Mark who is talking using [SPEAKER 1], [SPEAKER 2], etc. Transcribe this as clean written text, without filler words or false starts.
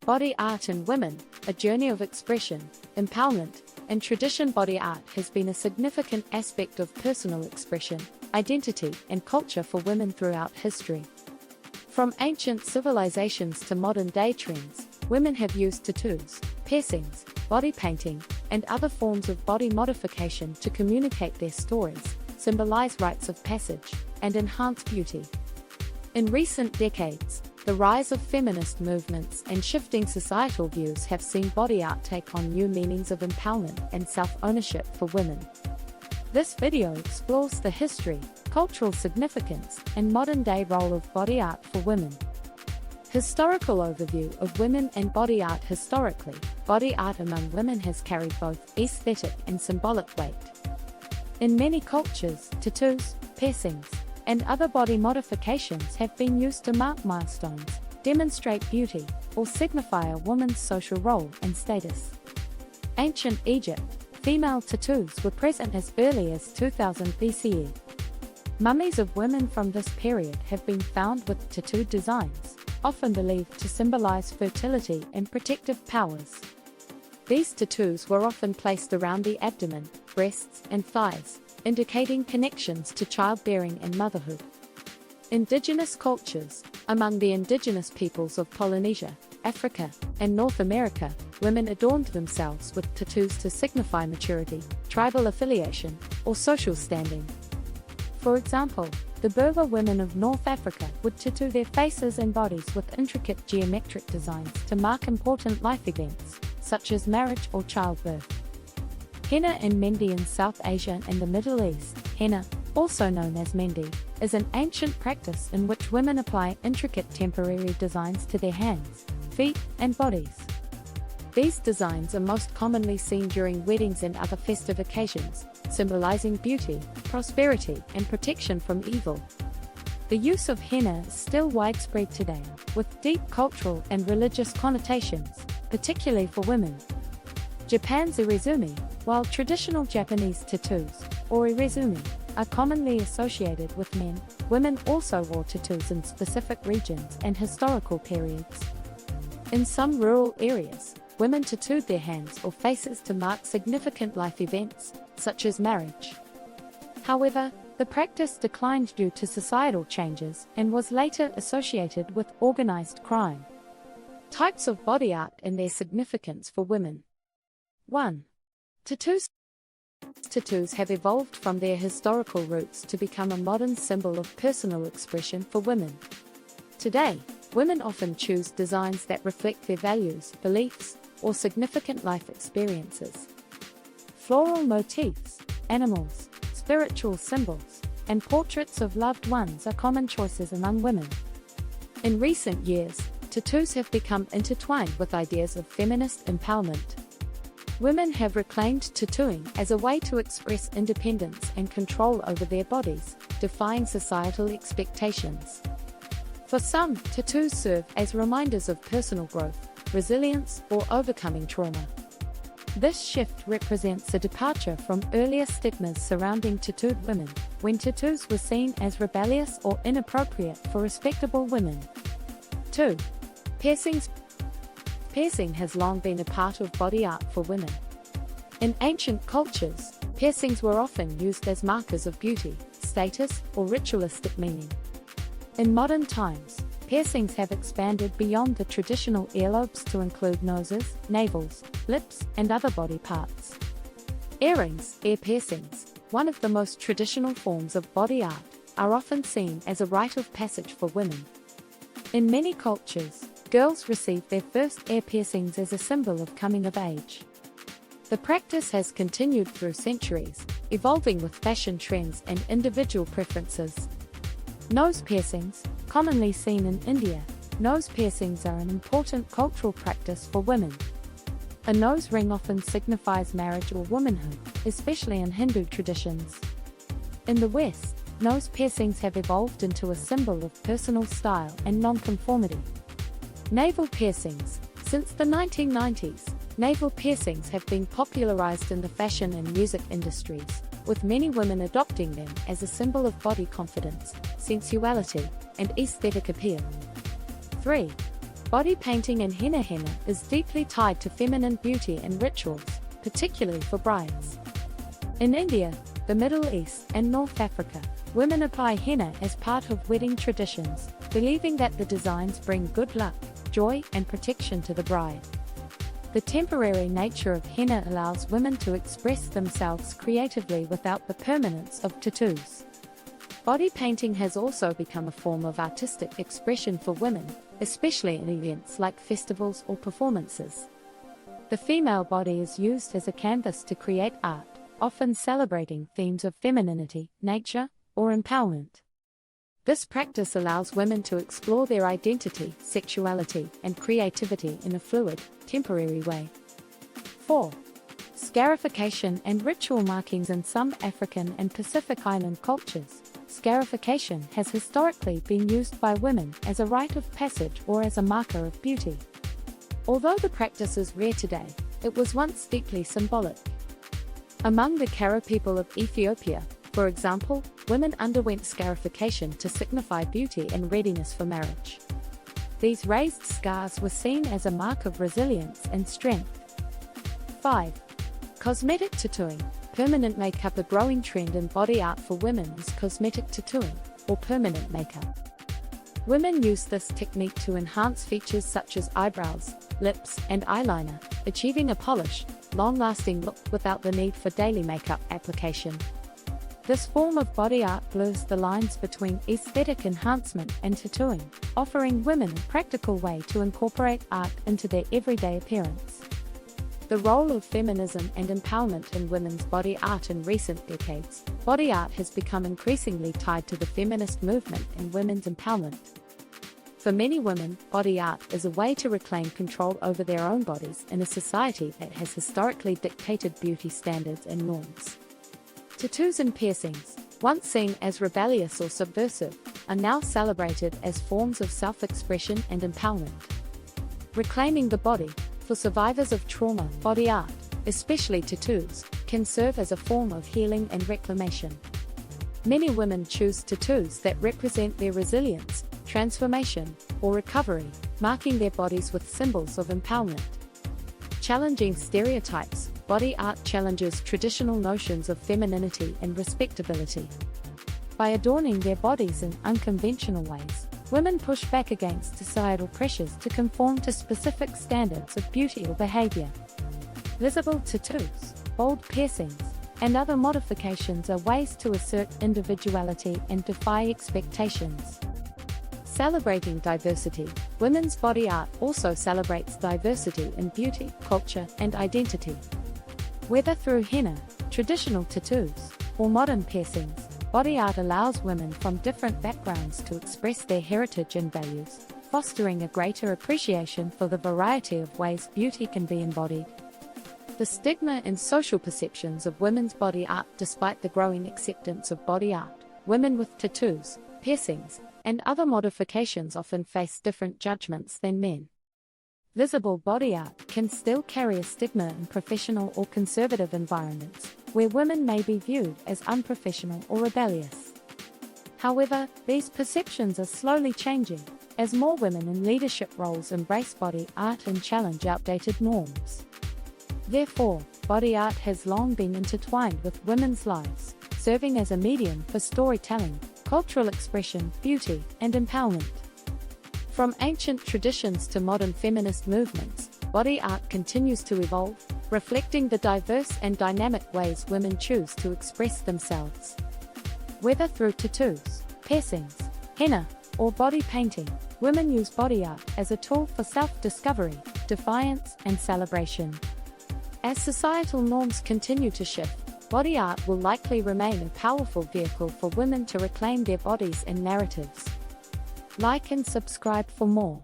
[SPEAKER 1] Body art in women, a journey of expression, empowerment, and tradition. Body art has been a significant aspect of personal expression, identity, and culture for women throughout history. From ancient civilizations to modern-day trends, women have used tattoos, piercings, body painting, and other forms of body modification to communicate their stories, symbolize rites of passage, and enhance beauty. In recent decades, the rise of feminist movements and shifting societal views have seen body art take on new meanings of empowerment and self-ownership for women. This video explores the history, cultural significance, and modern-day role of body art for women. Historical overview of women and body art. Historically, body art among women has carried both aesthetic and symbolic weight. In many cultures, tattoos, piercings, and other body modifications have been used to mark milestones, demonstrate beauty, or signify a woman's social role and status. Ancient Egypt, female tattoos were present as early as 2000 BCE. Mummies of women from this period have been found with tattooed designs, often believed to symbolize fertility and protective powers. These tattoos were often placed around the abdomen, breasts, and thighs, indicating connections to childbearing and motherhood. Indigenous cultures. Among the indigenous peoples of Polynesia, Africa, and North America, women adorned themselves with tattoos to signify maturity, tribal affiliation, or social standing. For example, the Berber women of North Africa would tattoo their faces and bodies with intricate geometric designs to mark important life events, such as marriage or childbirth. Henna and Mendi in South Asia and the Middle East. Henna, also known as Mendi, is an ancient practice in which women apply intricate temporary designs to their hands, feet, and bodies. These designs are most commonly seen during weddings and other festive occasions, symbolizing beauty, prosperity, and protection from evil. The use of henna is still widespread today, with deep cultural and religious connotations, particularly for women. Japan's irezumi. While traditional Japanese tattoos, or irezumi, are commonly associated with men, women also wore tattoos in specific regions and historical periods. In some rural areas, women tattooed their hands or faces to mark significant life events, such as marriage. However, the practice declined due to societal changes and was later associated with organized crime. Types of body art and their significance for women. 1. Tattoos. Tattoos have evolved from their historical roots to become a modern symbol of personal expression for women. Today, women often choose designs that reflect their values, beliefs, or significant life experiences. Floral motifs, animals, spiritual symbols, and portraits of loved ones are common choices among women. In recent years, tattoos have become intertwined with ideas of feminist empowerment. Women have reclaimed tattooing as a way to express independence and control over their bodies, defying societal expectations. For some, tattoos serve as reminders of personal growth, resilience, or overcoming trauma. This shift represents a departure from earlier stigmas surrounding tattooed women, when tattoos were seen as rebellious or inappropriate for respectable women. 2. Piercings. Piercing has long been a part of body art for women. In ancient cultures, piercings were often used as markers of beauty, status, or ritualistic meaning. In modern times, piercings have expanded beyond the traditional earlobes to include noses, navels, lips, and other body parts. Earrings, ear piercings, one of the most traditional forms of body art, are often seen as a rite of passage for women. In many cultures, girls receive their first ear piercings as a symbol of coming of age. The practice has continued through centuries, evolving with fashion trends and individual preferences. Nose piercings, commonly seen in India. Nose piercings are an important cultural practice for women. A nose ring often signifies marriage or womanhood, especially in Hindu traditions. In the West, nose piercings have evolved into a symbol of personal style and nonconformity. Navel piercings. Since the 1990s, navel piercings have been popularized in the fashion and music industries, with many women adopting them as a symbol of body confidence, sensuality, and aesthetic appeal. 3. Body painting and henna is deeply tied to feminine beauty and rituals, particularly for brides. In India, the Middle East, and North Africa, women apply henna as part of wedding traditions, believing that the designs bring good luck, joy, and protection to the bride. The temporary nature of henna allows women to express themselves creatively without the permanence of tattoos. Body painting has also become a form of artistic expression for women, especially in events like festivals or performances. The female body is used as a canvas to create art, often celebrating themes of femininity, nature, or empowerment. This practice allows women to explore their identity, sexuality, and creativity in a fluid, temporary way. 4. Scarification and ritual markings. In some African and Pacific Island cultures, scarification has historically been used by women as a rite of passage or as a marker of beauty. Although the practice is rare today, it was once deeply symbolic. Among the Karo people of Ethiopia, for example, women underwent scarification to signify beauty and readiness for marriage. These raised scars were seen as a mark of resilience and strength. 5. Cosmetic tattooing. Permanent makeup. A growing trend in body art for women is cosmetic tattooing, or permanent makeup. Women use this technique to enhance features such as eyebrows, lips, and eyeliner, achieving a polished, long-lasting look without the need for daily makeup application. This form of body art blurs the lines between aesthetic enhancement and tattooing, offering women a practical way to incorporate art into their everyday appearance. The role of feminism and empowerment in women's body art. In recent decades, body art has become increasingly tied to the feminist movement and women's empowerment. For many women, body art is a way to reclaim control over their own bodies in a society that has historically dictated beauty standards and norms. Tattoos and piercings, once seen as rebellious or subversive, are now celebrated as forms of self-expression and empowerment. Reclaiming the body. For survivors of trauma, body art, especially tattoos, can serve as a form of healing and reclamation. Many women choose tattoos that represent their resilience, transformation, or recovery, marking their bodies with symbols of empowerment. Challenging stereotypes. Body art challenges traditional notions of femininity and respectability. By adorning their bodies in unconventional ways, women push back against societal pressures to conform to specific standards of beauty or behavior. Visible tattoos, bold piercings, and other modifications are ways to assert individuality and defy expectations. Celebrating diversity. Women's body art also celebrates diversity in beauty, culture, and identity. Whether through henna, traditional tattoos, or modern piercings, body art allows women from different backgrounds to express their heritage and values, fostering a greater appreciation for the variety of ways beauty can be embodied. The stigma and social perceptions of women's body art. Despite the growing acceptance of body art, women with tattoos, piercings, and other modifications often face different judgments than men. Visible body art can still carry a stigma in professional or conservative environments, where women may be viewed as unprofessional or rebellious. However, these perceptions are slowly changing, as more women in leadership roles embrace body art and challenge outdated norms. Therefore, body art has long been intertwined with women's lives, serving as a medium for storytelling, cultural expression, beauty, and empowerment. From ancient traditions to modern feminist movements, body art continues to evolve, reflecting the diverse and dynamic ways women choose to express themselves. Whether through tattoos, piercings, henna, or body painting, women use body art as a tool for self-discovery, defiance, and celebration. As societal norms continue to shift, body art will likely remain a powerful vehicle for women to reclaim their bodies and narratives. Like and subscribe for more.